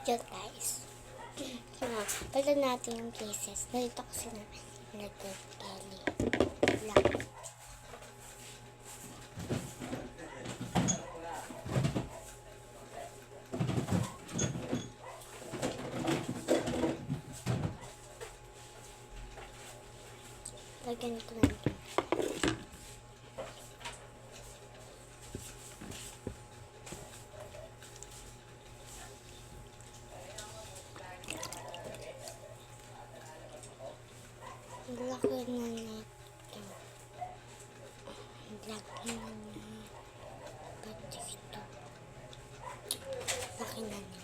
Diyan guys. Palitan natin yung cases. Nalito kasi na nilagay Kelly. Black. Lagyan ko na ito. Laki na nito. Laki na nito. Laki na nito.